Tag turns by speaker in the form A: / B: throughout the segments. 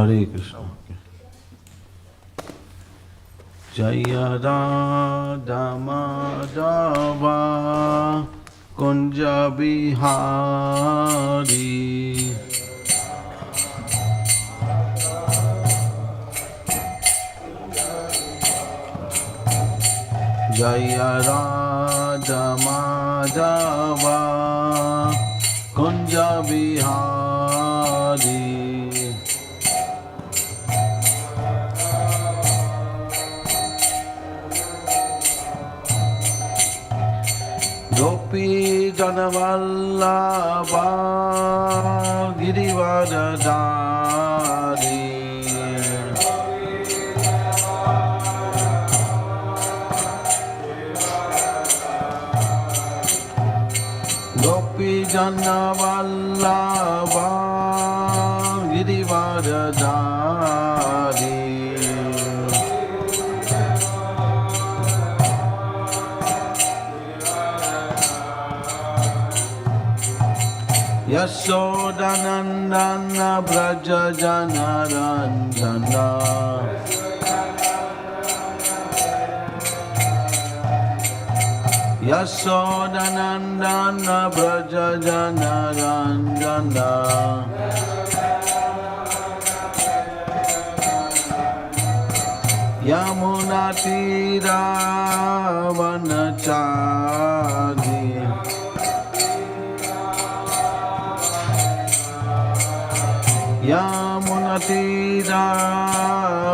A: Hare Krishna. Jaya Radha Madhava Kunja Bihari Jaya Radha Madhava Kunja Bihari Gopi Janavallabha Girivardhari Gopi Janavallabha Girivardhari Yashodanandana Braja Janaranjana Yashodanandana Braja Janaranjana Yamunatira Vanachari Yamunatira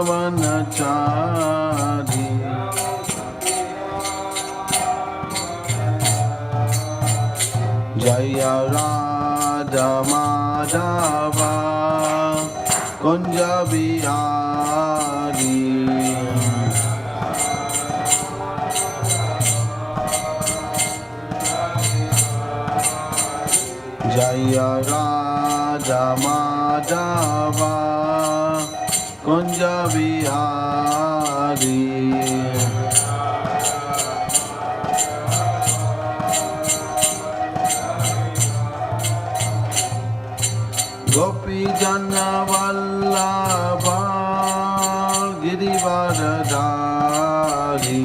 A: Vanachari Jaya Radha Madhava Kunja Bihari Jaya Radha Madhava Kunja Bihari Gopi Janavallabha Girivardhari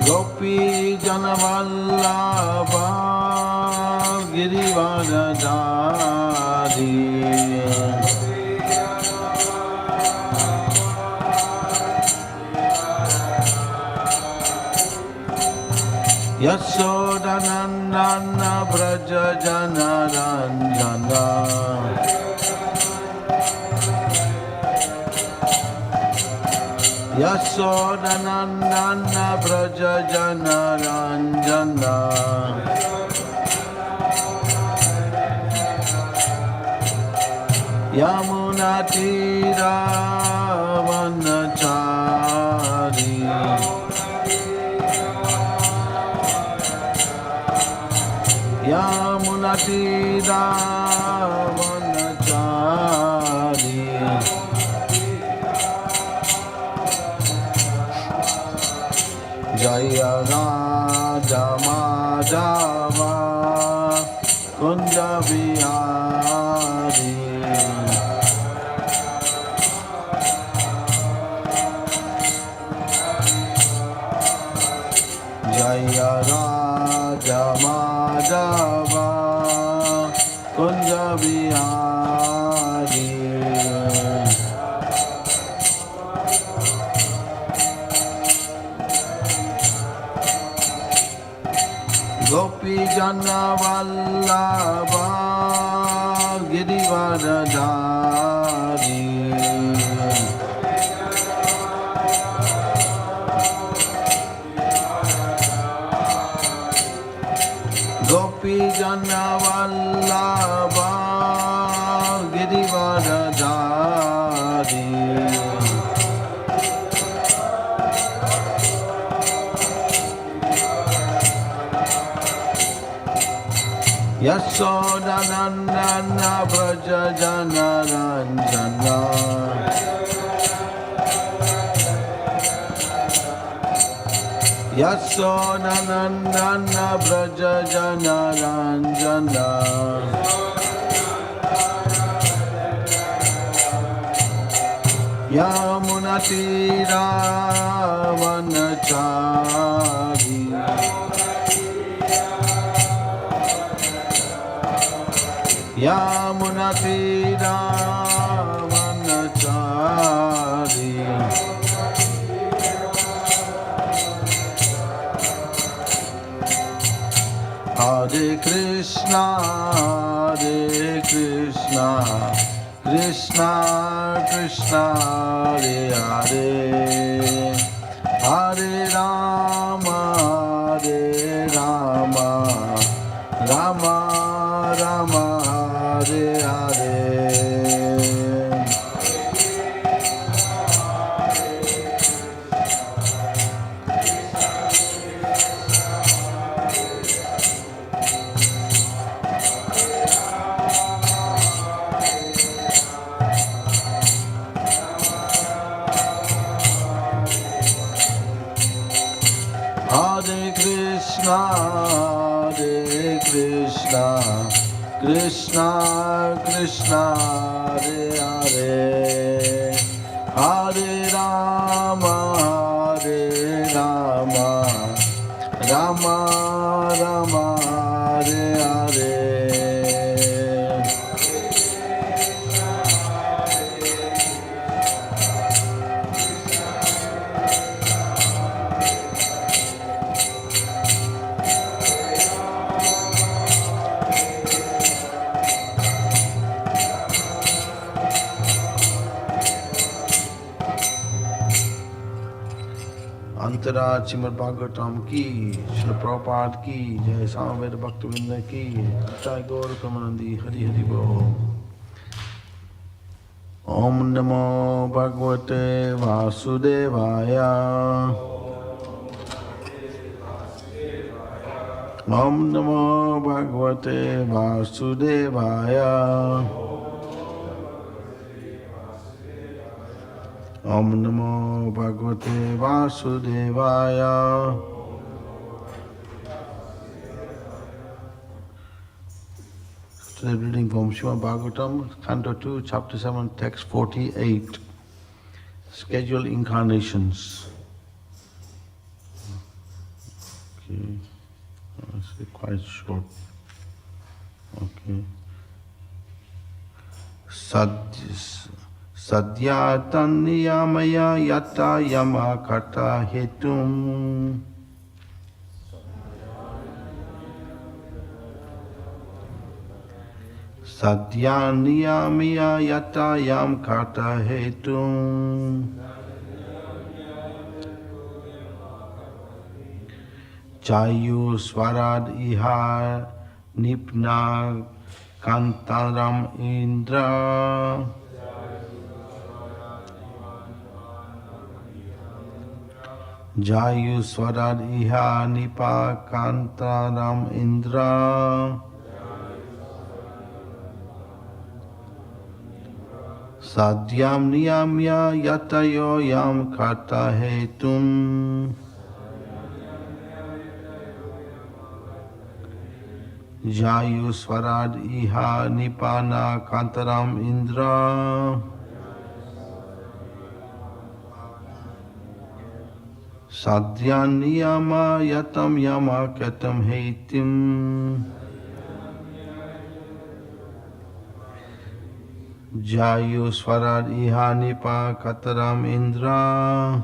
A: Gopi Janavallabha Girivardhari Yashodanandana Braja Janaranjana Yashodanandana Braja Janaranjana Yamunatira Vanachari Yamunatira Vanachari Jaya Radha Madhava Kunja Bihari Jaya Radha Madhava Kunja Bihari Gopi Janavallabha Girivardhari Gopi Janavallabha Girivardhari Yashodanandana Braja Janaranjana Yasodhanandana Braja Jana Ranjana Yamunatira Vanachari Yamunatira Vanachari Hare Krishna, Krishna Krishna, Hare Hare, Hare Rama, Rama Rama, Hare Hare. Hare Krishna, Krishna Krishna, Hare Hare, Hare Rama, Rama Rama, Hare Hare. अंतरा श्रीमद् भागवतम की, श्रील प्रभुपाद की जय, सामवेद भक्तवृंद की जय, गौर कमनंदी हरि हरि बोल। ओम नमो भगवते वासुदेवाय, ओम नमो भगवते वासुदेवाय, ओम नमो भगवते वासुदेवाय। Today reading from Srimad Bhagavatam, Canto 2, Chapter 7, Text 48, Scheduled Incarnations. Okay, it's quite short. Okay. Sadyatan niyamaya yata yama kata hetum. Sadhyan niyamaya yata yam kata hetum. Chayu swarad iha nipna kantaram indra. Jayu swarad iha nipa kantaram indra. Sadhyam niyamya yatayo yam kata hetum. Jayu swarad iha nipana kantaram indra. Sadhyan niyama yatam yama katam hetim. Jayu swarad iha nipa kataram indra.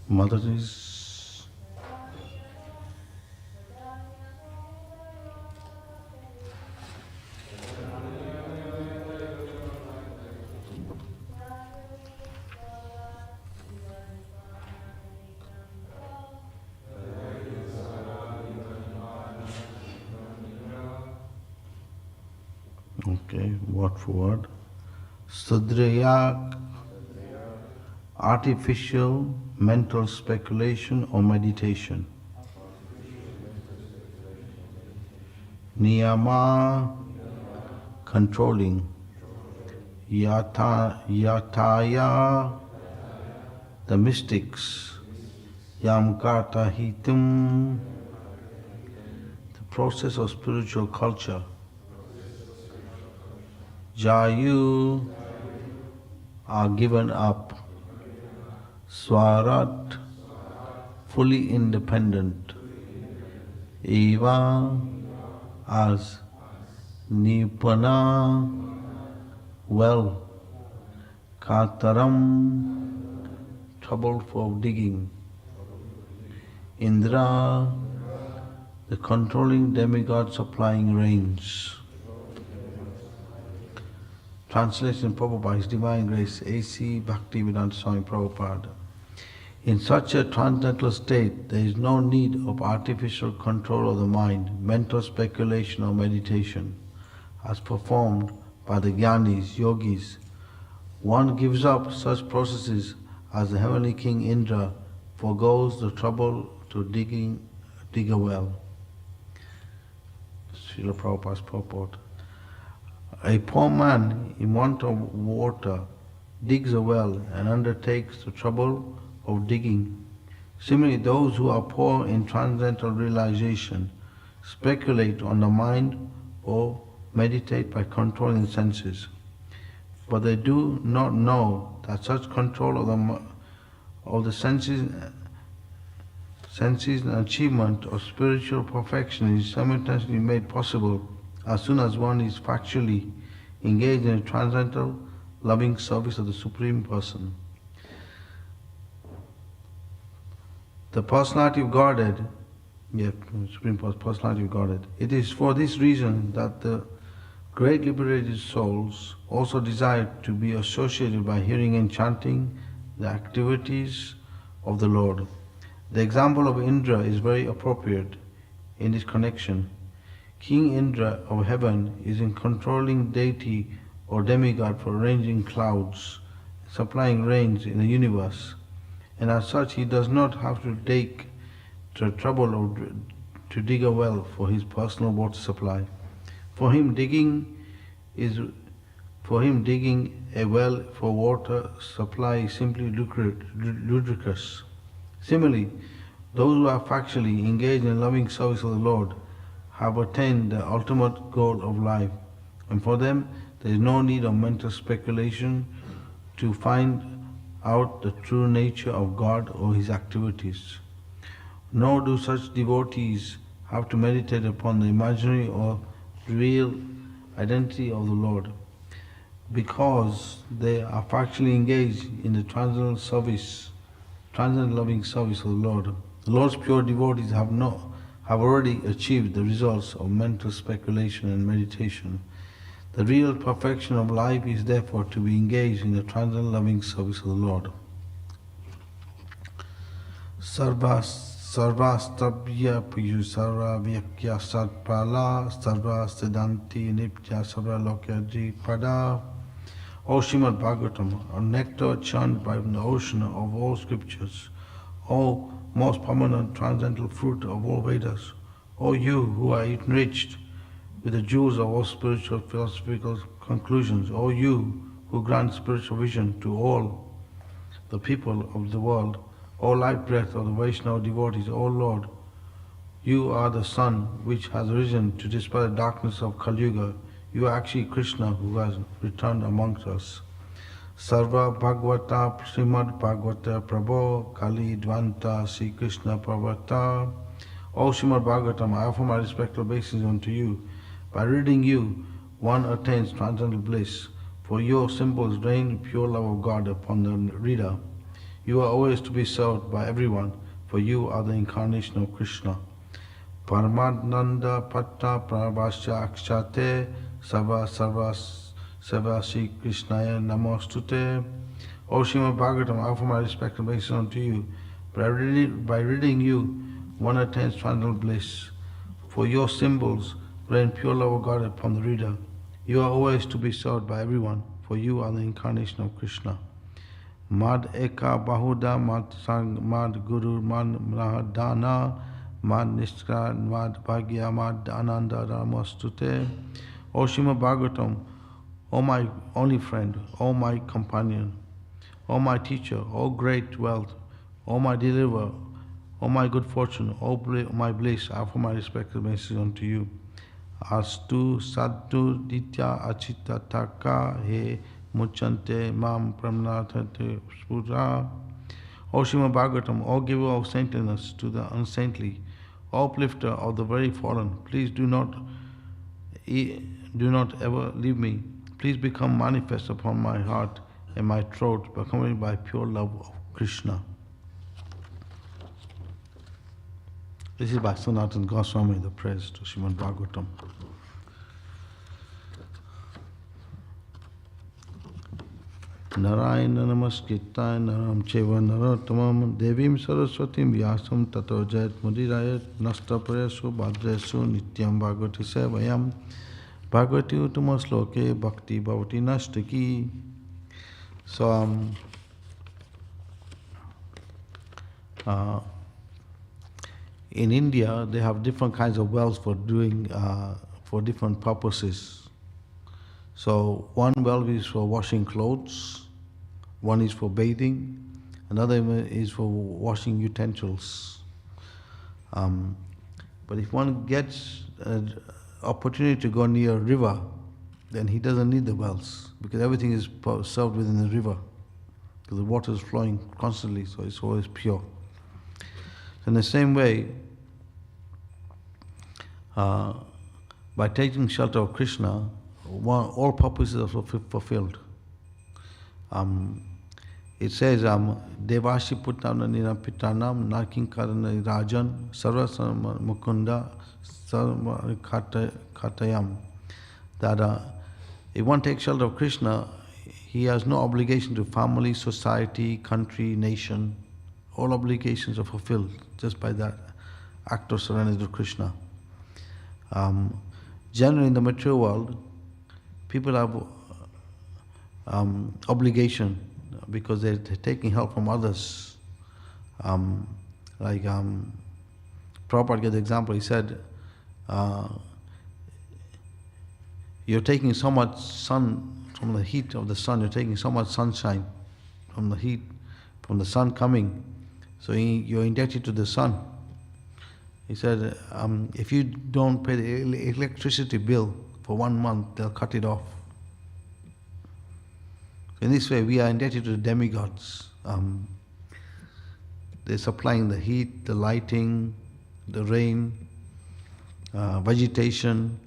A: Mataji's. Okay, word for word. Sudriyak, artificial mental speculation or meditation. Niyama, controlling. Yataya, the mystics. Yamkarta hitum, the process of spiritual culture. Jayu are given up. Swarat, fully independent. Eva, as. Nipana, well. Kataram, trouble for digging. Indra, the controlling demigod supplying rains. Translation Prabhupada, His Divine Grace, A.C. Bhaktivedanta Manor Prabhupada. In such a transcendental state, there is no need of artificial control of the mind, mental speculation or meditation, as performed by the Jnanis, Yogis. One gives up such processes as the heavenly king Indra forgoes the trouble to dig a well. Srila Prabhupada's purport. A poor man in want of water digs a well and undertakes the trouble of digging. Similarly, those who are poor in transcendental realization speculate on the mind or meditate by controlling the senses. But they do not know that such control of the senses and achievement of spiritual perfection is simultaneously made possible as soon as one is factually engaged in a transcendental loving service of the Supreme Person. The Personality of Godhead, Supreme Personality of Godhead. It is for this reason that the great liberated souls also desire to be associated by hearing and chanting the activities of the Lord. The example of Indra is very appropriate in this connection. King Indra of heaven is a controlling deity or demigod for arranging clouds, supplying rains in the universe, and as such he does not have to take the trouble to dig a well for his personal water supply. For him digging a well for water supply is simply ludicrous. Similarly, those who are factually engaged in loving service of the Lord have attained the ultimate goal of life, and for them there is no need of mental speculation to find out the true nature of God or His activities. Nor do such devotees have to meditate upon the imaginary or real identity of the Lord, because they are factually engaged in the transcendental loving service of the Lord. The Lord's pure devotees have already achieved the results of mental speculation and meditation. The real perfection of life is therefore to be engaged in the transcendental loving service of the Lord. Sarvastabhya Piyu Sarva Vyakya Satpala Sarva Siddhanti Nipya Sarva Lokyaji Pada. O Srimad Bhagavatam, a nectar churned by the ocean of all scriptures, O most permanent transcendental fruit of all Vedas, O you who are enriched with the jewels of all spiritual philosophical conclusions, O you who grant spiritual vision to all the people of the world, O life breath of the Vaishnava devotees, O Lord, you are the sun which has risen to dispel the darkness of Kali Yuga. You are actually Krishna who has returned amongst us. Sarva Bhagavata Srimad Bhagavata Prabho Kali Dvanta Sri Krishna Pravata. O Srimad Bhagavatam, I offer my respectful obeisances unto you. By reading you, one attains transcendental bliss, for your symbols rain pure love of God upon the reader. You are always to be served by everyone, for you are the incarnation of Krishna. Paramadnanda Patta Prabhasya Akshate Sava Sarva Savasi Krishnaya Namostute. O Srimad Bhagavatam, I offer my respect and obeisance unto you. By reading you, one attains final bliss. For your symbols rain pure love of God upon the reader. You are always to be served by everyone, for you are the incarnation of Krishna. Mad Eka Bahuda Mad Sang Mad Guru Mad Mahadana Mad Nishka Mad Bhagya Mad Ananda Ramostute. O Srimad Bhagavatam, O my only friend, O my companion, O my teacher, O great wealth, O my deliverer, O my good fortune, O my bliss, I offer my respected message unto you. Astu Sadhu Ditya Achita Taka He Muchante Mam Pramnathate Spura. O Srimad Bhagavatam, O giver of saintliness to the unsaintly, O uplifter of the very fallen, please do not ever leave me. Please become manifest upon my heart and my throat, accompanied by pure love of Krishna. This is by Sanatana Goswami, the praise to Srimad Bhagavatam. Narayana Namaskrittaya Naram Cheva Narottamam Devim Saraswatim Vyasam Tato Jayat Mudirayat Nastaparesu Bhadresu Nityam Bhagavati Sevayam Bhagavati Uttama Sloke Bhakti Bhavati Nashtaki. So, in India, they have different kinds of wells for doing, for different purposes. So, one well is for washing clothes, one is for bathing, another is for washing utensils. But if one gets an opportunity to go near a river, then he doesn't need the wells, because everything is served within the river, because the water is flowing constantly, so it's always pure. In the same way, by taking shelter of Krishna, all purposes are fulfilled. It says, Devashi Puttana Nirapitanam Narkinkarana Rajan Sarvasama Mukunda Sarva Katayam. That if one takes shelter of Krishna, he has no obligation to family, society, country, nation. All obligations are fulfilled just by that act of surrender to Krishna. Generally in the material world, people have obligation because they're taking help from others. Like Prabhupada gave the example, he said, you're taking so much sun from the heat of the sun, you're taking so much sunshine from the heat, from the sun coming, so you're indebted to the sun. He said, if you don't pay the electricity bill for 1 month, they'll cut it off. In this way, we are indebted to the demigods. They're supplying the heat, the lighting, the rain, vegetation.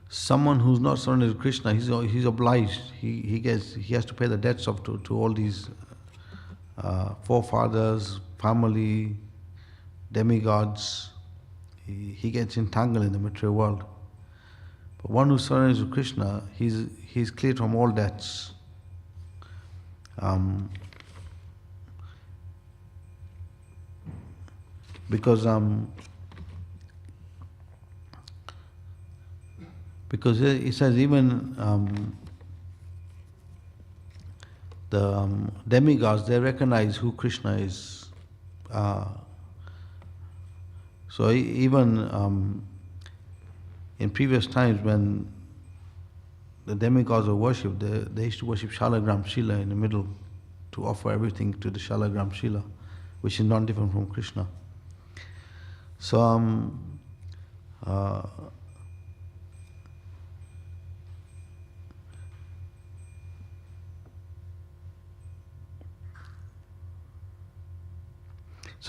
A: Someone who's not surrendered to Krishna, he's obliged. He has to pay the debts to all these forefathers, family, demigods. He gets entangled in the material world. But one who surrenders to Krishna, he's cleared from all debts. Because it says even the demigods, they recognize who Krishna is. So even in previous times when the demigods were worshipped, they used to worship Shalagram Shila in the middle to offer everything to the Shalagram Shila, which is not different from Krishna. So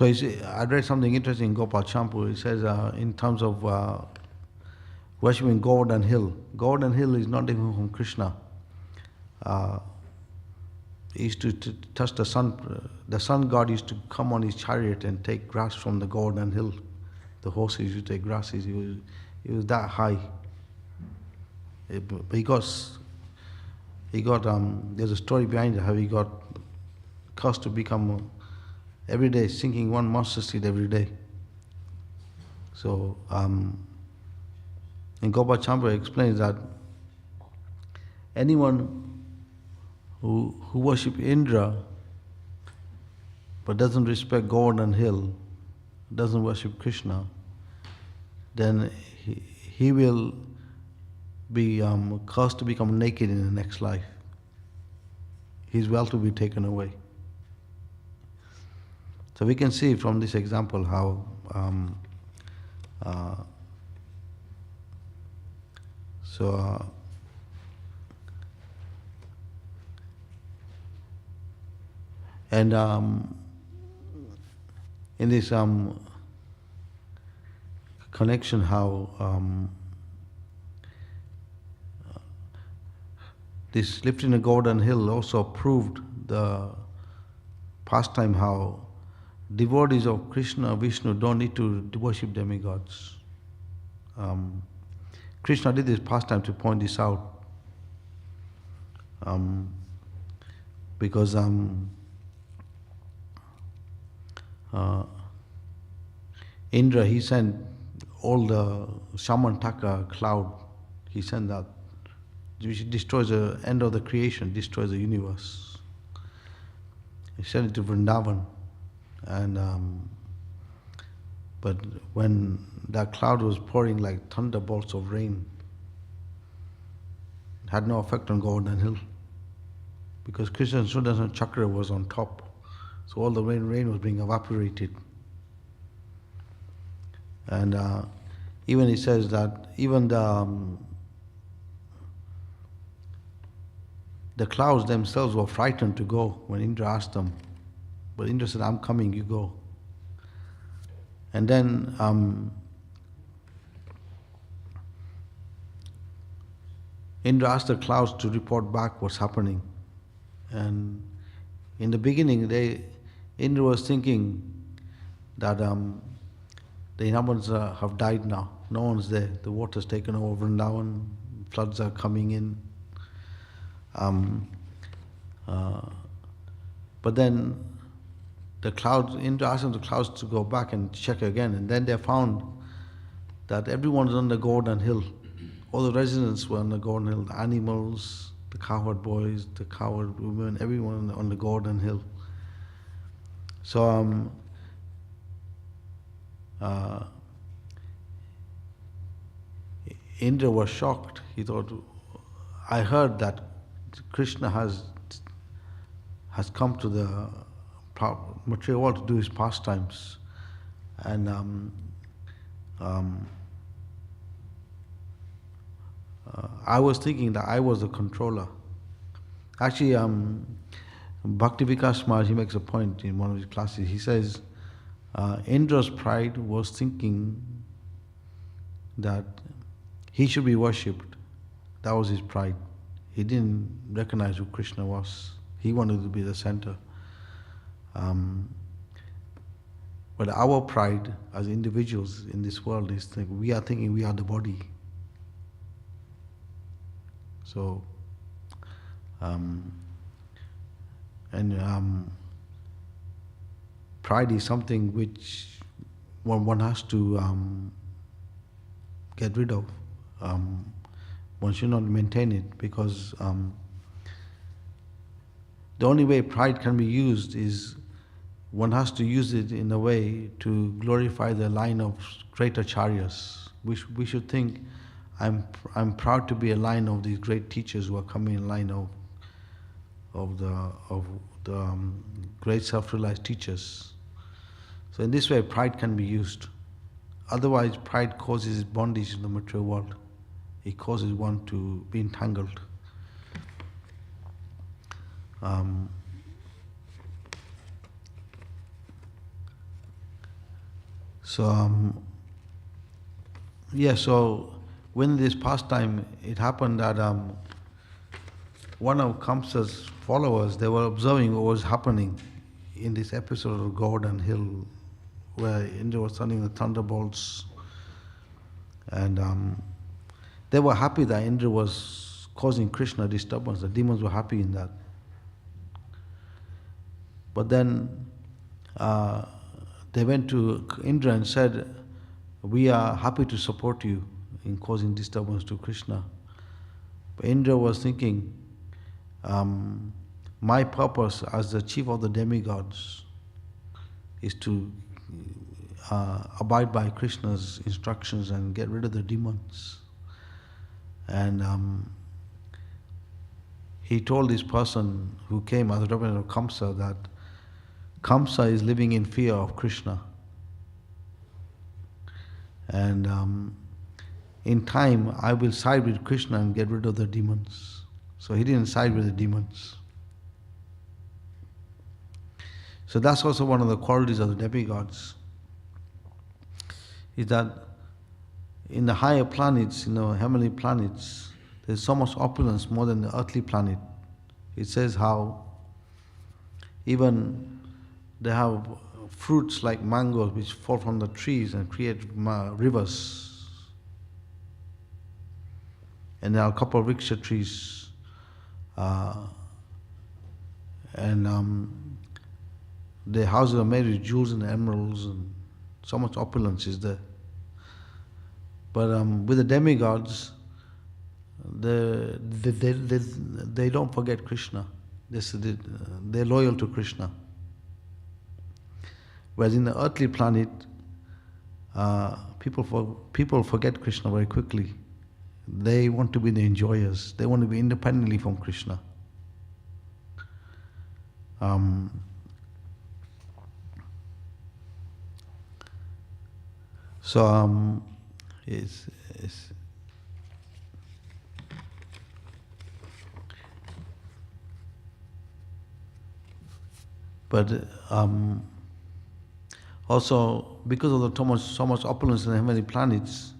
A: I read something interesting in Gopal Champur. It says in terms of worshipping Govardhan Hill. Govardhan Hill is not even from Krishna. He used to touch the sun. The sun god used to come on his chariot and take grass from the Govardhan Hill. The horses used to take grasses. He was that high. He got. There's a story behind it how he got cursed to become every day singing one mustard seed every day. So, and Gopal Chandra explains that anyone who worship Indra but doesn't respect Govardhan Hill, doesn't worship Krishna, then he will be cursed to become naked in the next life. His wealth will be taken away. So we can see from this example how and in this connection how this lifting a Govardhan Hill also proved the pastime how devotees of Krishna, Vishnu don't need to worship demigods. Krishna did this pastime to point this out. Because Indra, he sent all the Samantaka cloud, he sent that, which destroys the end of the creation, destroys the universe. He sent it to Vrindavan. And but when that cloud was pouring like thunderbolts of rain, it had no effect on Govardhan Hill because Krishna Sudarshan Chakra was on top, so all the rain was being evaporated. And even he says that even the clouds themselves were frightened to go when Indra asked them. But Indra said, "I'm coming, you go." And then Indra asked the clouds to report back what's happening. And in the beginning, Indra was thinking that the inhabitants have died now. No one's there. The water's taken over Vrindavan. Floods are coming in. But then Indra asked the clouds to go back and check again, and then they found that everyone's on the Govardhan Hill. All the residents were on the Govardhan Hill, the animals, the cowherd boys, the cowherd women, everyone on the Govardhan Hill. So Indra was shocked. He thought, I heard that Krishna has come to the material world to do his pastimes, and I was thinking that I was the controller. Actually, Bhaktivedanta Manor, he makes a point in one of his classes. He says Indra's pride was thinking that he should be worshipped. That was his pride. He didn't recognize who Krishna was. He wanted to be the center. But our pride as individuals in this world is we are thinking we are the body. So, pride is something which one has to get rid of. One should not maintain it because the only way pride can be used is one has to use it in a way to glorify the line of great acharyas. We should think, I'm proud to be a line of these great teachers who are coming in line of the great self-realized teachers. So in this way, pride can be used. Otherwise, pride causes bondage in the material world. It causes one to be entangled. So when this pastime, it happened that one of Kamsa's followers, they were observing what was happening in this episode of Govardhan Hill, where Indra was sending the thunderbolts, and they were happy that Indra was causing Krishna disturbance. The demons were happy in that. But then they went to Indra and said, "We are happy to support you in causing disturbance to Krishna." But Indra was thinking, my purpose as the chief of the demigods is to abide by Krishna's instructions and get rid of the demons. And he told this person who came as a representative of Kamsa that Kamsa is living in fear of Krishna. And in time, I will side with Krishna and get rid of the demons. So he didn't side with the demons. So that's also one of the qualities of the demigods, is that in the higher planets, heavenly planets, there's so much opulence more than the earthly planet. It says how even they have fruits like mangoes which fall from the trees and create rivers. And there are a couple of rickshaw trees. The houses are made with jewels and emeralds, and so much opulence is there. But with the demigods, they don't forget Krishna. They're loyal to Krishna. Whereas in the earthly planet, people forget Krishna very quickly. They want to be the enjoyers. They want to be independently from Krishna. But also, because of the so much opulence in the heavenly planets,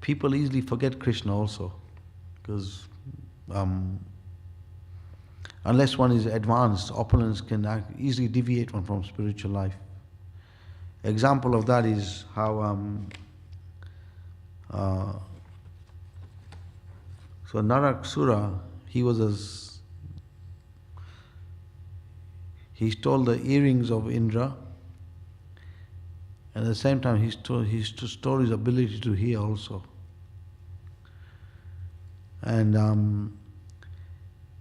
A: people easily forget Krishna also, because unless one is advanced, opulence can easily deviate one from spiritual life. Example of that is how so Naraksura, he stole the earrings of Indra, and at the same time he stole his ability to hear also. And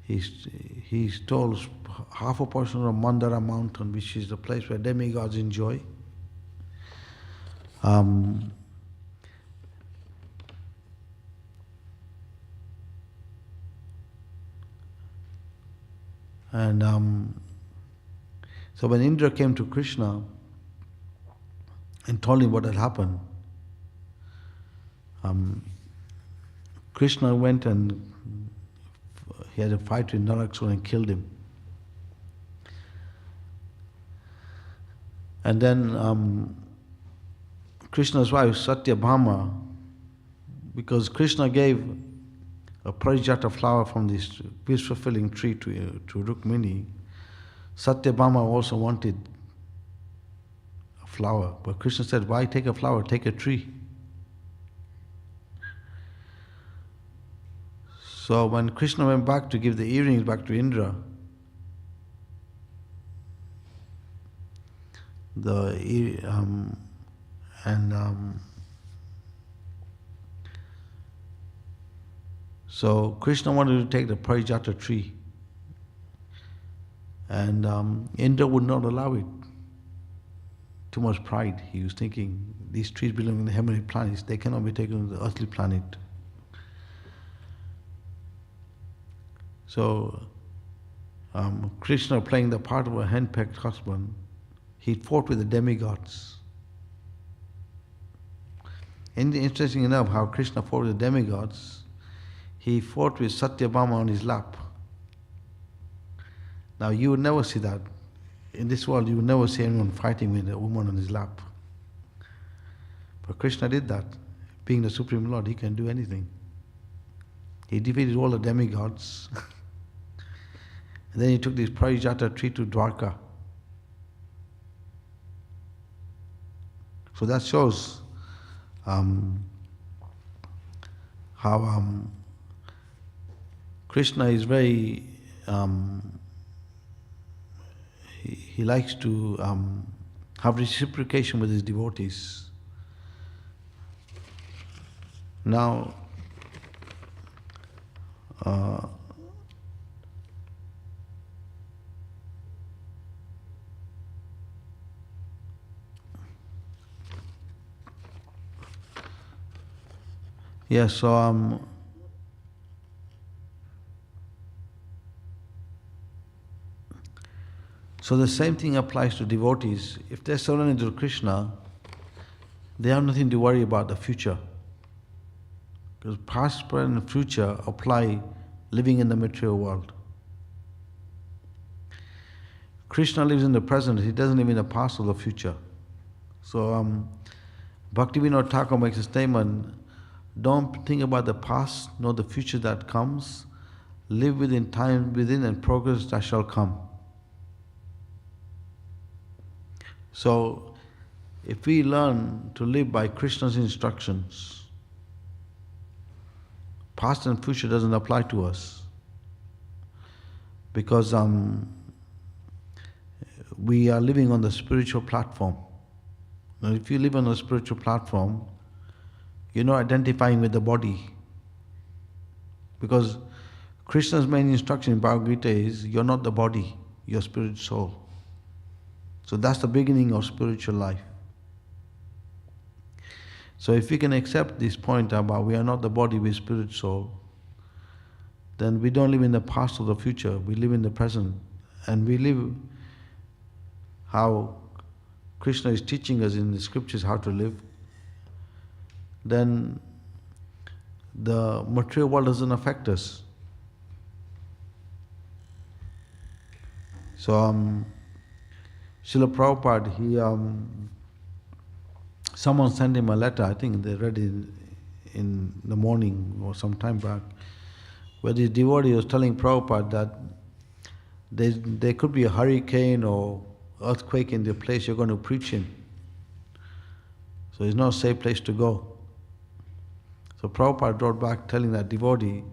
A: he stole half a portion of Mandara mountain, which is the place where demigods enjoy. So when Indra came to Krishna and told him what had happened, Krishna went and he had a fight with Naraksura and killed him. And then Krishna's wife, Satyabhama, because Krishna gave a parijata flower from this wish-fulfilling tree to Rukmini, Satyabhama also wanted a flower. But Krishna said, why take a flower? Take a tree. So when Krishna went back to give the earrings back to Indra, so Krishna wanted to take the parijata tree, and Indra would not allow it. Too much pride. He was thinking, these trees belong in the heavenly planets, they cannot be taken to the earthly planet. So Krishna, playing the part of a henpecked husband, he fought with the demigods. And interesting enough how Krishna fought with the demigods, he fought with Satyabhama on his lap. Now you would never see that. In this world you would never see anyone fighting with a woman on his lap. But Krishna did that. Being the Supreme Lord, he can do anything. He defeated all the demigods. And then he took this Parijata tree to Dwarka. So that shows how Krishna is very, he likes to have reciprocation with his devotees. Now, yeah, so the same thing applies to devotees. If they're surrendered to Krishna, they have nothing to worry about the future. Because past, present, and future apply living in the material world. Krishna lives in the present, he doesn't live in the past or the future. So Bhaktivedanta Thakur makes a statement, don't think about the past nor the future that comes, live within time within and progress that shall come. So if we learn to live by Krishna's instructions, past and future doesn't apply to us, because we are living on the spiritual platform. Now, if you live on a spiritual platform, you're not identifying with the body, because Krishna's main instruction in Bhagavad Gita is, you're not the body, you're spirit soul. So that's the beginning of spiritual life. So if we can accept this point about we are not the body, we are spirit soul, then we don't live in the past or the future, we live in the present. And we live how Krishna is teaching us in the scriptures how to live. Then the material world doesn't affect us. So Srila Prabhupada, someone sent him a letter, I think they read it in the morning or some time back, where this devotee was telling Prabhupada that there could be a hurricane or earthquake in the place you're going to preach in. So it's not a safe place to go. So Prabhupada wrote back telling that devotee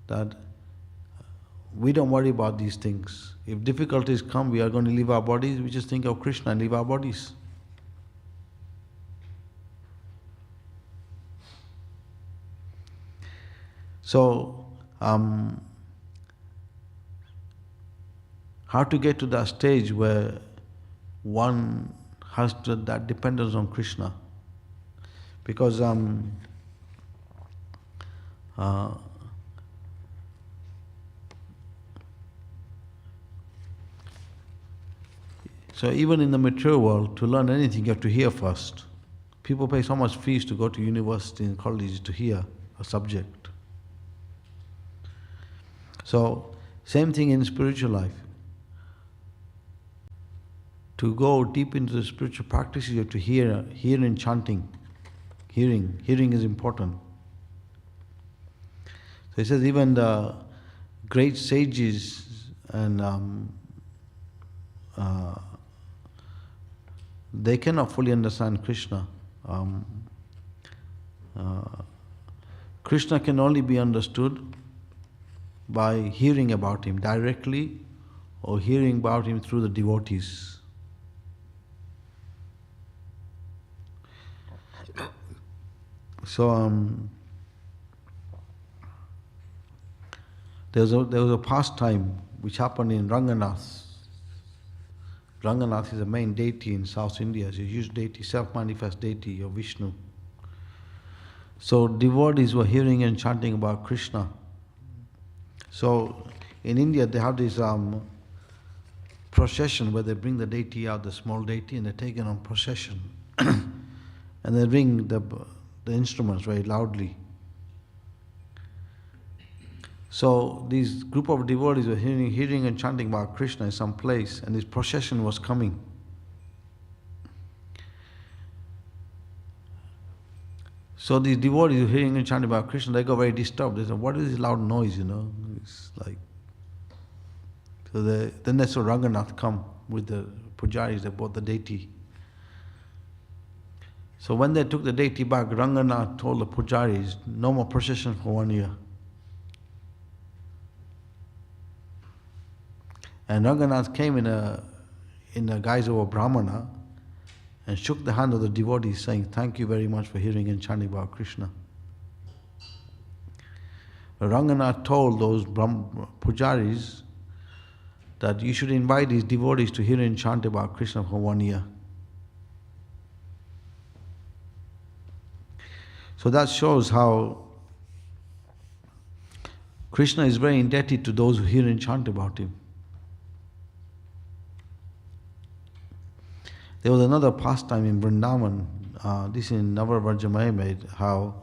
A: that we don't worry about these things. If difficulties come, we are going to leave our bodies, we just think of Krishna and leave our bodies. So, how to get to that stage where one has that dependence on Krishna? Because so even in the material world, to learn anything, you have to hear first. People pay so much fees to go to university and colleges to hear a subject. So, same thing in spiritual life. To go deep into the spiritual practices, you have to hear in chanting. Hearing is important. So he says even the great sages and they cannot fully understand Krishna. Krishna can only be understood by hearing about him directly or hearing about him through the devotees. So there was a pastime which happened in Ranganath. Ranganath is the main deity in South India. It's a huge deity, self-manifest deity of Vishnu. So devotees were hearing and chanting about Krishna. So in India they have this procession where they bring the deity out, the small deity, and they take it on procession. And they ring the instruments very loudly. So this group of devotees were hearing and chanting about Krishna in some place, and this procession was coming. So these devotees hearing and chanting about Krishna, they got very disturbed. They said, what is this loud noise, It's like... So then they saw Ranganath come with the pujaris, they brought the deity. So when they took the deity back, Ranganath told the pujaris, no more procession for 1 year. And Ranganath came in a guise of a Brahmana and shook the hand of the devotees saying, thank you very much for hearing and chanting about Krishna. But Ranganath told those pujaris that you should invite these devotees to hear and chant about Krishna for 1 year. So that shows how Krishna is very indebted to those who hear and chant about him. There was another pastime in Vrindavan, this in Navavrajamaya made, how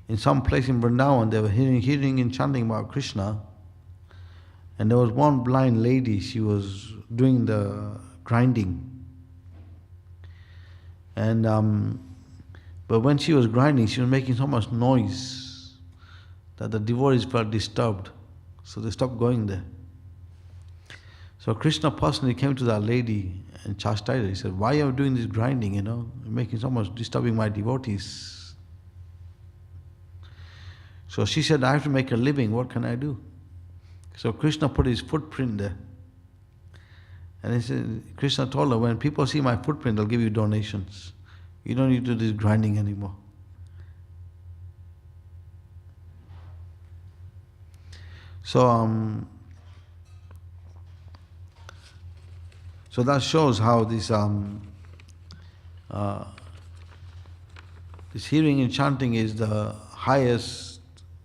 A: in some place in Vrindavan they were hearing and chanting about Krishna, and there was one blind lady, she was doing the grinding. And but when she was grinding, she was making so much noise that the devotees felt disturbed, so they stopped going there. So Krishna personally came to that lady and chastised her. He said, why are you doing this grinding, You're making so much, disturbing my devotees. So she said, I have to make a living, what can I do? So Krishna put his footprint there. And he said, Krishna told her, when people see my footprint, they'll give you donations. You don't need to do this grinding anymore. So that shows how this this hearing and chanting is the highest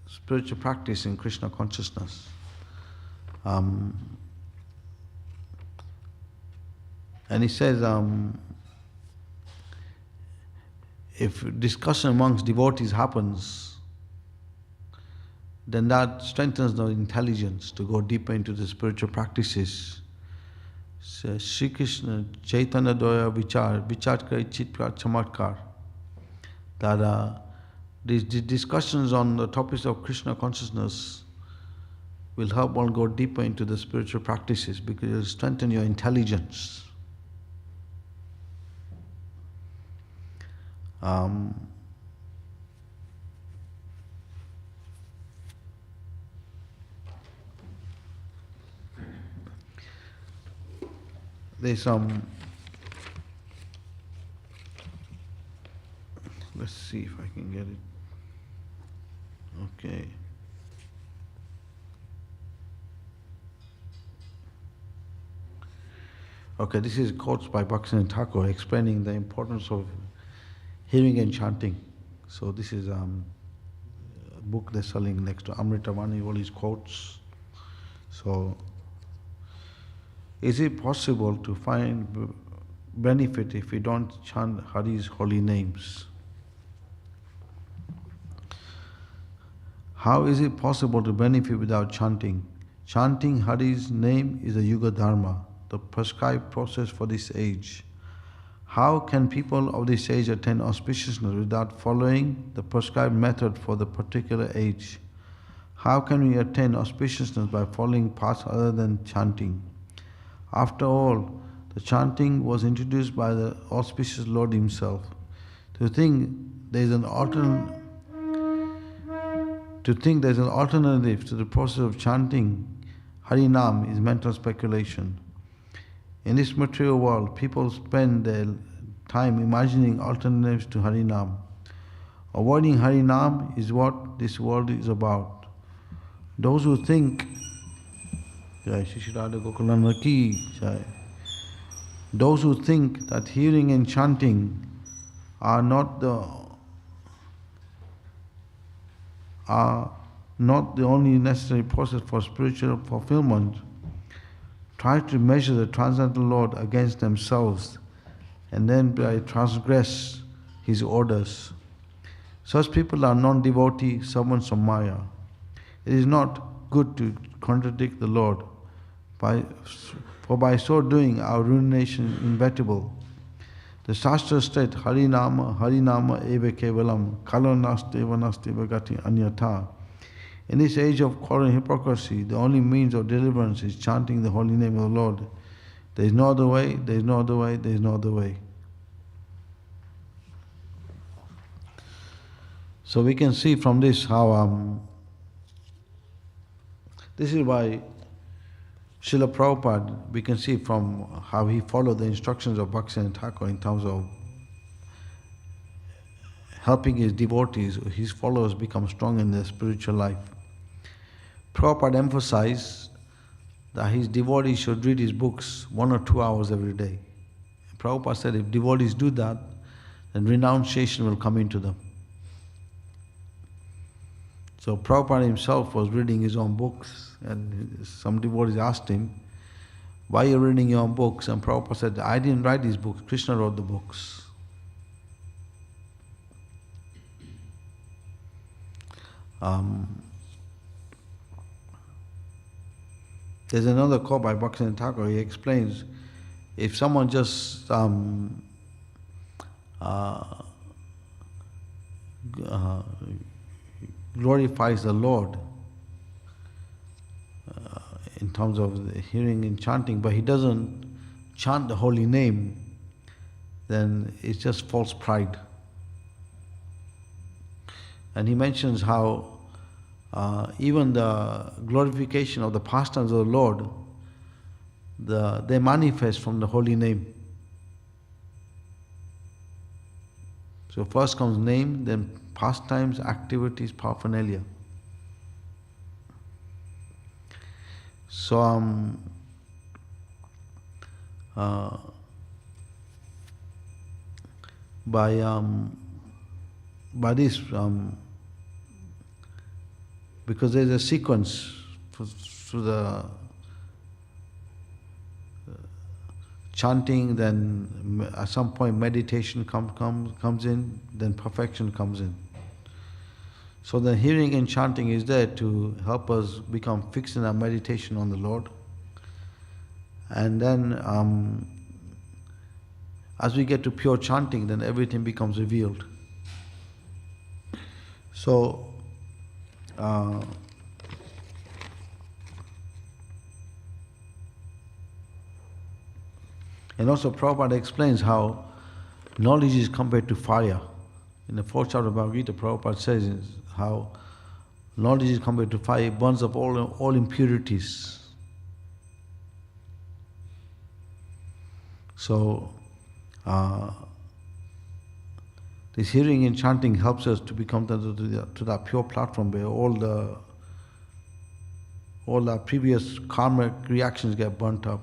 A: spiritual practice in Krishna consciousness. And he says, if discussion amongst devotees happens, then that strengthens the intelligence to go deeper into the spiritual practices. So, Sri Krishna Chaitanya Doya Vichar Kare Chitra Chamatkar. That these discussions on the topics of Krishna consciousness will help one go deeper into the spiritual practices because it will strengthen your intelligence. There's let's see if I can get it. Okay. Okay, this is quotes by Bhaktivedanta Thakur explaining the importance of hearing and chanting. So this is a book they're selling next to Amritavani, all his quotes. So, is it possible to find benefit if we don't chant Hari's holy names? How is it possible to benefit without chanting? Chanting Hari's name is a Yuga Dharma, the prescribed process for this age. How can people of this age attain auspiciousness without following the prescribed method for the particular age? How can we attain auspiciousness by following paths other than chanting? After all, the chanting was introduced by the auspicious Lord himself. To think there's an alternative to the process of chanting Harinam is mental speculation. In this material world, people spend their time imagining alternatives to Harinam. Avoiding Harinam is what this world is about. Those who think those who think that hearing and chanting are not the only necessary process for spiritual fulfillment try to measure the Transcendental Lord against themselves and then transgress His orders. Such people are non-devotee servants of Maya. It is not good to contradict the Lord, for by so doing our ruination is inevitable. The Shastra state, Harinama, Harinama eva kevalam, kalo nasteva nasteva gati anyatha. In this age of quarrel and hypocrisy, the only means of deliverance is chanting the holy name of the Lord. There is no other way, there is no other way, there is no other way. So we can see from this how, this is why Srila Prabhupada, we can see from how he followed the instructions of Bhaktivedanta Thakur in terms of helping his devotees, his followers become strong in their spiritual life. Prabhupada emphasized that his devotees should read his books 1 or 2 hours every day. Prabhupada said if devotees do that, then renunciation will come into them. So Prabhupada himself was reading his own books, and some devotees asked him, why are you reading your own books? And Prabhupada said, I didn't write these books, Krishna wrote the books. There's another quote by Bhaktivedanta Thakur. He explains, if someone just glorifies the Lord in terms of the hearing and chanting, but he doesn't chant the holy name, then it's just false pride. And he mentions how even the glorification of the pastimes of the Lord, they manifest from the holy name. So first comes name, then pastimes, activities, paraphernalia. So by this, because there's a sequence to the chanting, then at some point meditation comes in, then perfection comes in. So the hearing and chanting is there to help us become fixed in our meditation on the Lord. And then as we get to pure chanting, then everything becomes revealed. So and also Prabhupada explains how knowledge is compared to fire. In the 4th chapter of Bhagavad Gita, Prabhupada says how knowledge is compared to fire, it burns up all impurities. So this hearing and chanting helps us to become to that pure platform where all the previous karmic reactions get burnt up.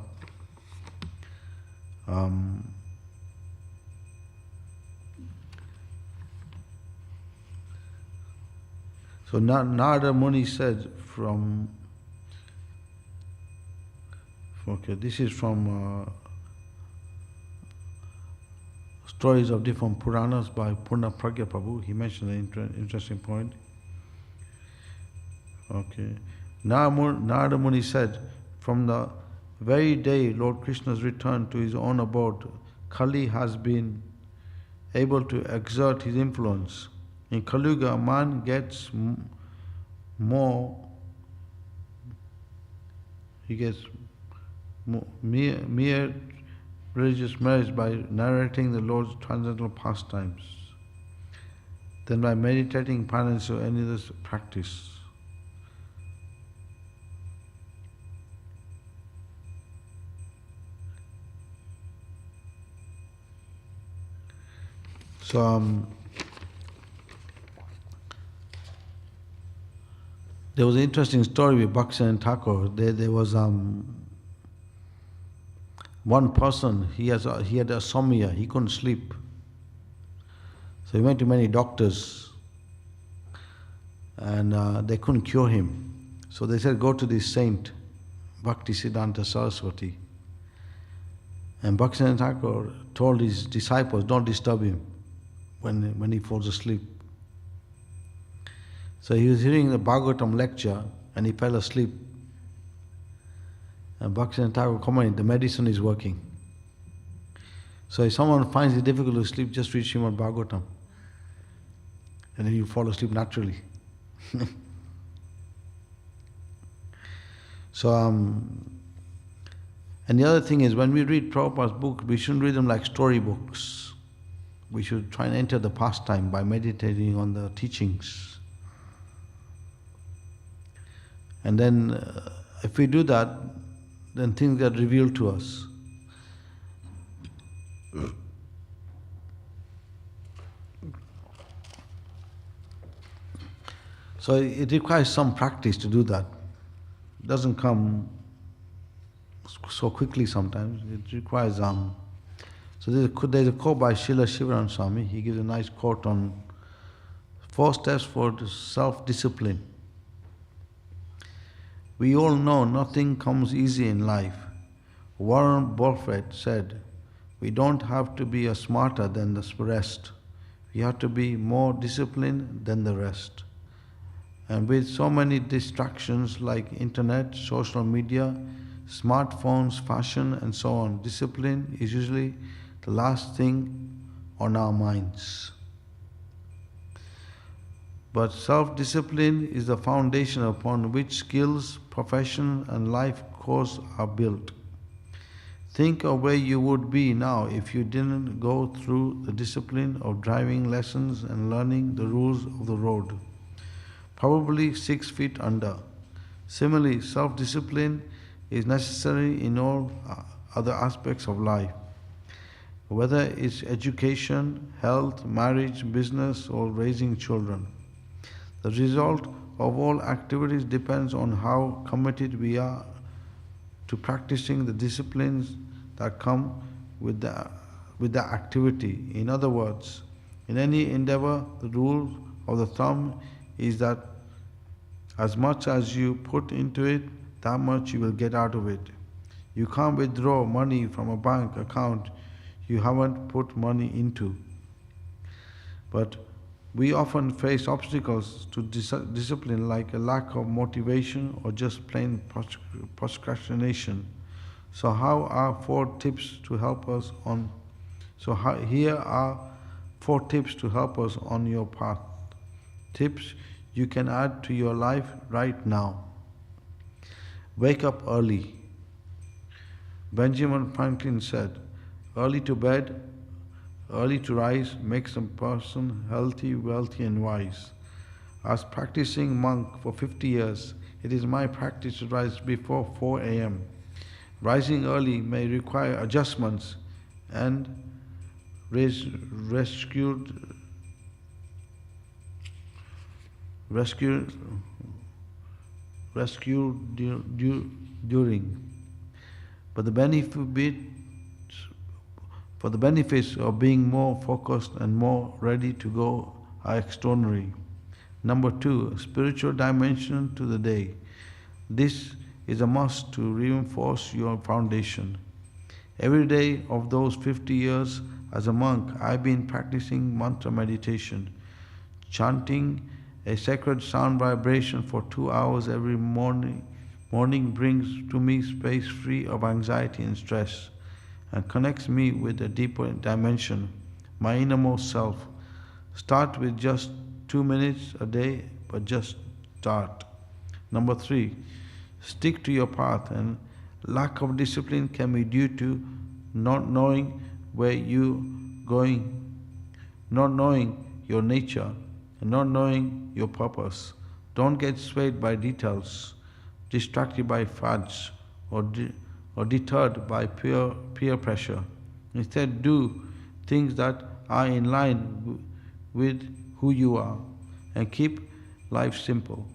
A: So Narada Muni said this is from Stories of Different Puranas by Purna Pragya Prabhu. He mentioned an interesting point. Narada Muni said, from the very day Lord Krishna's return to his own abode, Kali has been able to exert his influence. In Kali Yuga, a man gets mere religious merit by narrating the Lord's transcendental pastimes, then by meditating, penance, or any other practice. So there was an interesting story with Bhaktivedanta Thakur. There was one person, he had insomnia, he couldn't sleep. So he went to many doctors and they couldn't cure him. So they said, go to this saint, Bhaktisiddhanta Saraswati. And Bhaktivedanta Thakur told his disciples, don't disturb him when he falls asleep. So he was hearing the Bhagavatam lecture and he fell asleep. And Bhaktivedanta Thakur commented, the medicine is working. So if someone finds it difficult to sleep, just read Srimad Bhagavatam. And then you fall asleep naturally. So, and the other thing is, when we read Prabhupada's book, we shouldn't read them like storybooks. We should try and enter the pastime by meditating on the teachings. And then, if we do that, then things get revealed to us. So it requires some practice to do that. It doesn't come so quickly sometimes. It requires So there's a quote by Srila Shivaran Swami. He gives a nice quote on 4 steps for self-discipline. We all know nothing comes easy in life. Warren Buffett said, we don't have to be smarter than the rest. We have to be more disciplined than the rest. And with so many distractions like internet, social media, smartphones, fashion, and so on, discipline is usually the last thing on our minds. But self-discipline is the foundation upon which skills, profession, and life course are built. Think of where you would be now if you didn't go through the discipline of driving lessons and learning the rules of the road. Probably 6 feet under. Similarly, self-discipline is necessary in all other aspects of life, whether it's education, health, marriage, business, or raising children. The result of all activities depends on how committed we are to practicing the disciplines that come with the activity. In other words, in any endeavor, the rule of the thumb is that as much as you put into it, that much you will get out of it. You can't withdraw money from a bank account you haven't put money into. But we often face obstacles to discipline like a lack of motivation or just plain procrastination. So here are 4 tips to help us on your path. Tips you can add to your life right now. Wake up early. Benjamin Franklin said, early to bed, early to rise makes a person healthy, wealthy, and wise. As practicing monk for 50 years, it is my practice to rise before 4 a.m. Rising early may require adjustments and rescue during. But the benefits of being more focused and more ready to go are extraordinary. Number 2, spiritual dimension to the day. This is a must to reinforce your foundation. Every day of those 50 years as a monk, I've been practicing mantra meditation, chanting a sacred sound vibration for 2 hours every morning. Morning brings to me space free of anxiety and stress and connects me with a deeper dimension, my innermost self. Start with just 2 minutes a day, but just start. Number 3, stick to your path, and lack of discipline can be due to not knowing where you're going, not knowing your nature, and not knowing your purpose. Don't get swayed by details, distracted by fads, or deterred by peer pressure. Instead, do things that are in line with who you are and keep life simple.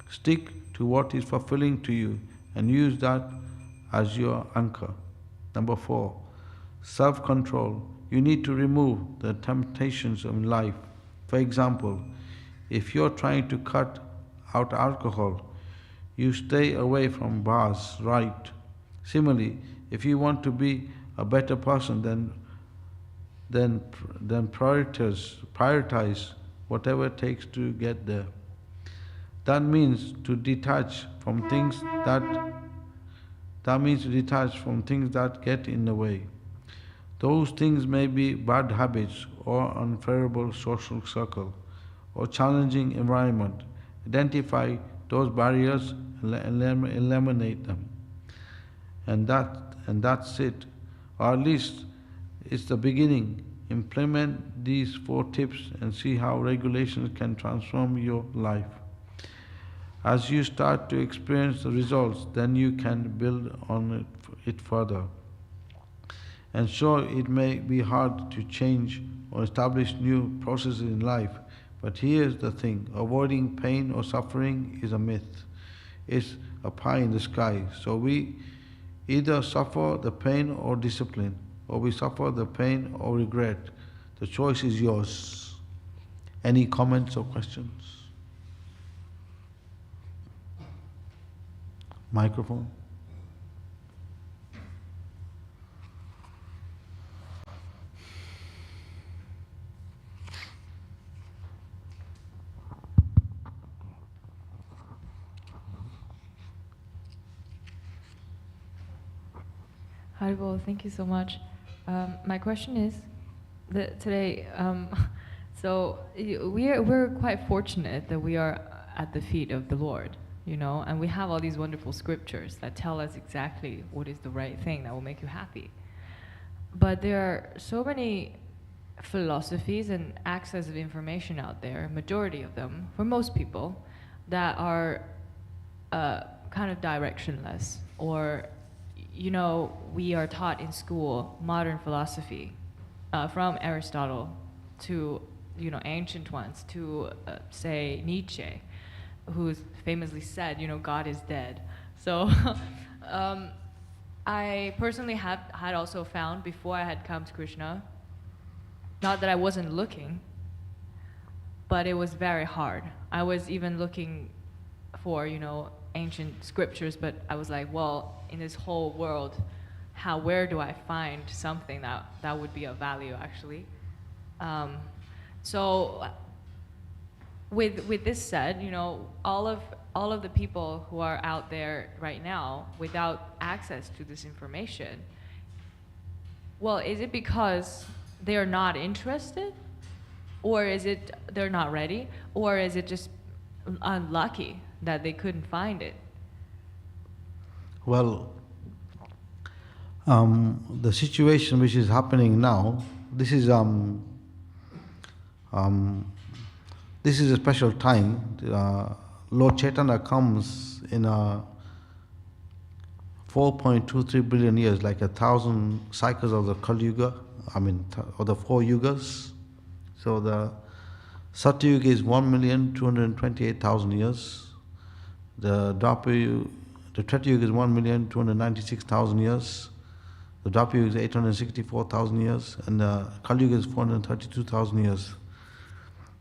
A: Stick to what is fulfilling to you and use that as your anchor. Number 4, self-control. You need to remove the temptations of life. For example, if you're trying to cut out alcohol, you stay away from bars, right? Similarly, if you want to be a better person, then prioritize whatever it takes to get there. That means to detach from things that get in the way. Those things may be bad habits or unfavorable social circle or challenging environment. Identify those barriers and eliminate them. And that's it. Or at least it's the beginning. Implement these 4 tips and see how regulations can transform your life. As you start to experience the results, then you can build on it further. And sure, it may be hard to change or establish new processes in life, but here's the thing: avoiding pain or suffering is a myth. It's a pie in the sky. So we either suffer the pain or discipline, or we suffer the pain or regret. The choice is yours. Any comments or questions? Microphone.
B: Haribol, thank you so much. My question is that today, we're quite fortunate that we are at the feet of the Lord, and we have all these wonderful scriptures that tell us exactly what is the right thing that will make you happy. But there are so many philosophies and access of information out there, majority of them, for most people, that are kind of directionless, or we are taught in school modern philosophy, from Aristotle to ancient ones to say Nietzsche, who's famously said God is dead. So I personally had also found, before I had come to Krishna, not that I wasn't looking, but it was very hard. I was even looking for ancient scriptures, but I was like, well, in this whole world, where do I find something that would be of value, actually? So with this said, all of the people who are out there right now without access to this information, well, is it because they are not interested, or is it they're not ready, or is it just unlucky that they couldn't find it?
A: Well, the situation which is happening now, this is a special time. Lord Chaitanya comes in 4.23 billion years, like 1,000 cycles of the Kali Yuga, or the 4 yugas. So the Satya Yuga is 1,228,000 years. The Treta Yuga is 1,296,000 years. The Dwapara Yuga is 864,000 years, and the Kali Yuga is 432,000 years.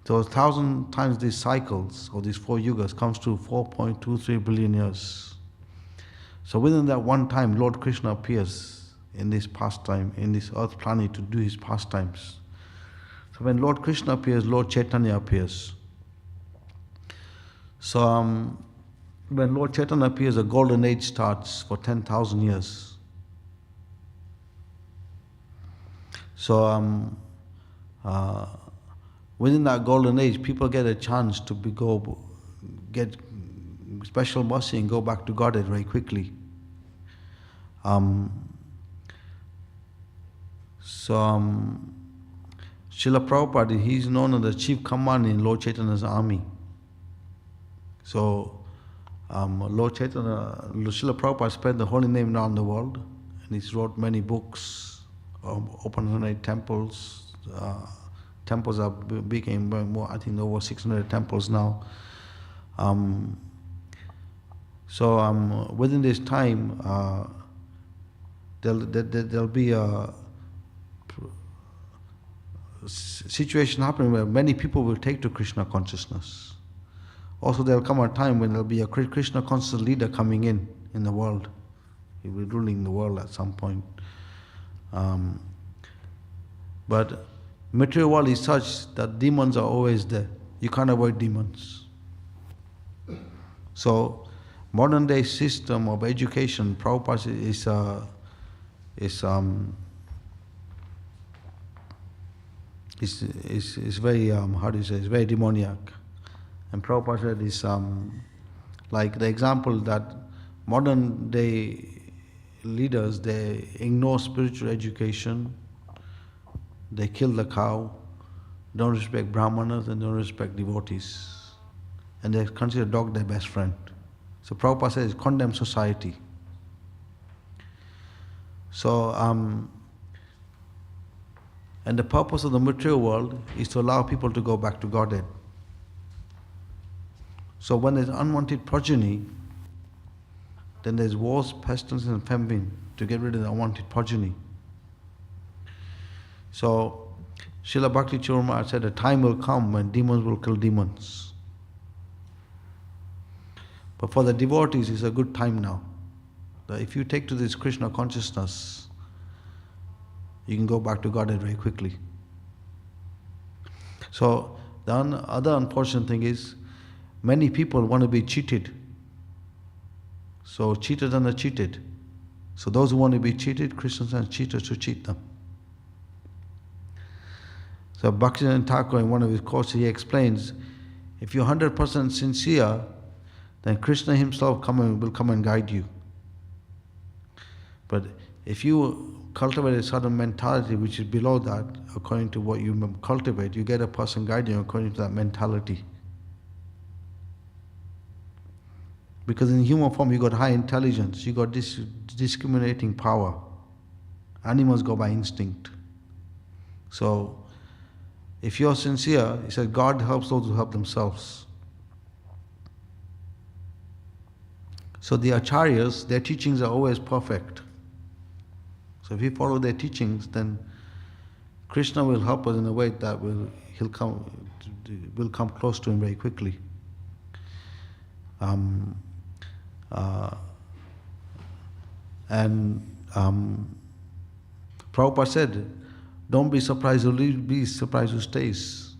A: So 1,000 times these cycles, or these 4 yugas, comes to 4.23 billion years. So within that one time, Lord Krishna appears in this pastime, in this earth planet, to do his pastimes. So when Lord Krishna appears, Lord Chaitanya appears. So when Lord Chaitanya appears, a golden age starts for 10,000 years. So within that golden age, people get a chance to get special mercy and go back to Godhead very quickly. Srila Prabhupada, he's known as the chief commander in Lord Chaitanya's army. So Lord Chaitanya, Srila Prabhupada spread the holy name around the world, and he's wrote many books, opened 100 temples. Temples became more, I think over 600 temples now. Within this time, there'll be a situation happening where many people will take to Krishna consciousness. Also, there'll come a time when there'll be a Krishna conscious leader coming in the world. He will be ruling the world at some point. But material world is such that demons are always there. You can't avoid demons. So, modern day system of education, Prabhupada is very, how do you say, it's very demoniac. And Prabhupada said is like the example that modern day leaders, they ignore spiritual education, they kill the cow, don't respect brahmanas and don't respect devotees. And they consider dog their best friend. So Prabhupada says condemn society. So, and the purpose of the material world is to allow people to go back to Godhead. So when there's unwanted progeny, then there's wars, pestilence and famine to get rid of the unwanted progeny. So Srila Bhakti Churma said a time will come when demons will kill demons. But for the devotees, it's a good time now. That if you take to this Krishna consciousness, you can go back to Godhead very quickly. So the other unfortunate thing is, many people want to be cheated. So cheated and are cheated. So those who want to be cheated, Krishna sends cheaters to cheat them. So Bhaktivedanta Thakur in one of his courses, he explains, if you're 100% sincere, then Krishna himself will come and guide you. But if you cultivate a certain mentality which is below that, according to what you cultivate, you get a person guiding you according to that mentality. Because in human form you got high intelligence, you got this discriminating power. Animals go by instinct. So, if you're sincere, he said, God helps those who help themselves. So the acharyas, their teachings are always perfect. So if we follow their teachings, then Krishna will help us in a way that will come close to him very quickly. Prabhupada said, don't be surprised who leaves, be surprised who stays.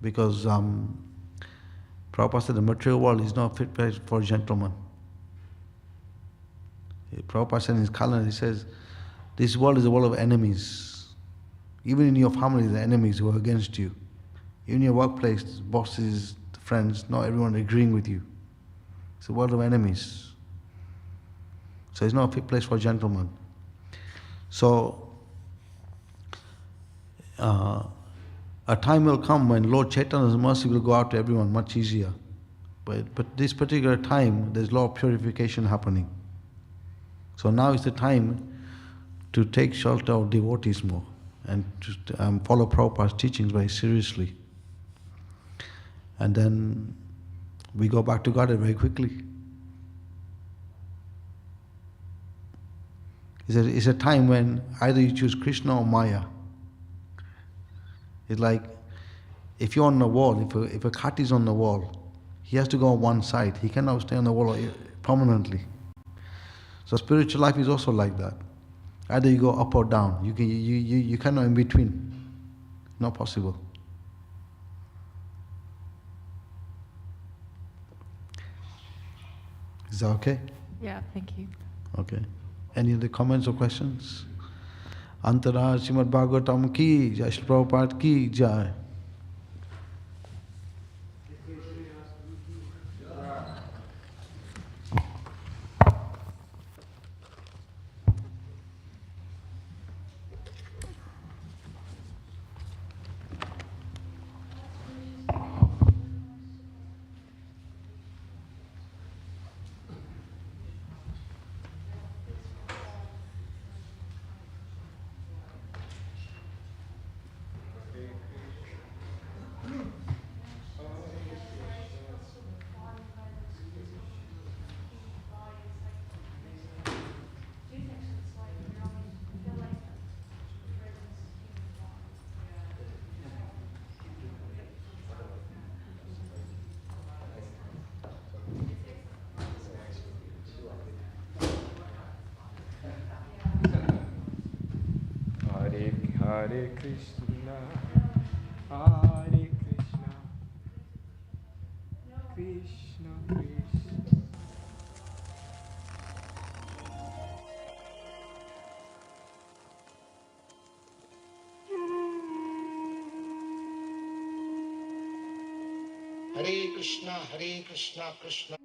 A: Because Prabhupada said the material world is not a fit place for a gentleman. Prabhupada said in his calendar, he says, this world is a world of enemies. Even in your family, there are enemies who are against you. Even in your workplace, bosses, friends, not everyone agreeing with you. It's a world of enemies. So it's not a fit place for a gentleman. So, a time will come when Lord Chaitanya's mercy will go out to everyone much easier. But this particular time, there's a lot of purification happening. So now is the time to take shelter of devotees more and to follow Prabhupada's teachings very seriously. And then we go back to God very quickly. It's a time when either you choose Krishna or Maya. It's like if you're on the wall, if a khat is on the wall, he has to go on one side. He cannot stay on the wall permanently. So spiritual life is also like that. Either you go up or down. You cannot in between. Not possible. Is that okay?
B: Yeah, thank you.
A: Okay. Any other comments or questions? Antara Srimad Bhagavatam ki jai, Srila Prabhupada ki jai.
C: Hare Krishna, Hare Krishna, Krishna Krishna.
D: Krishna Krishna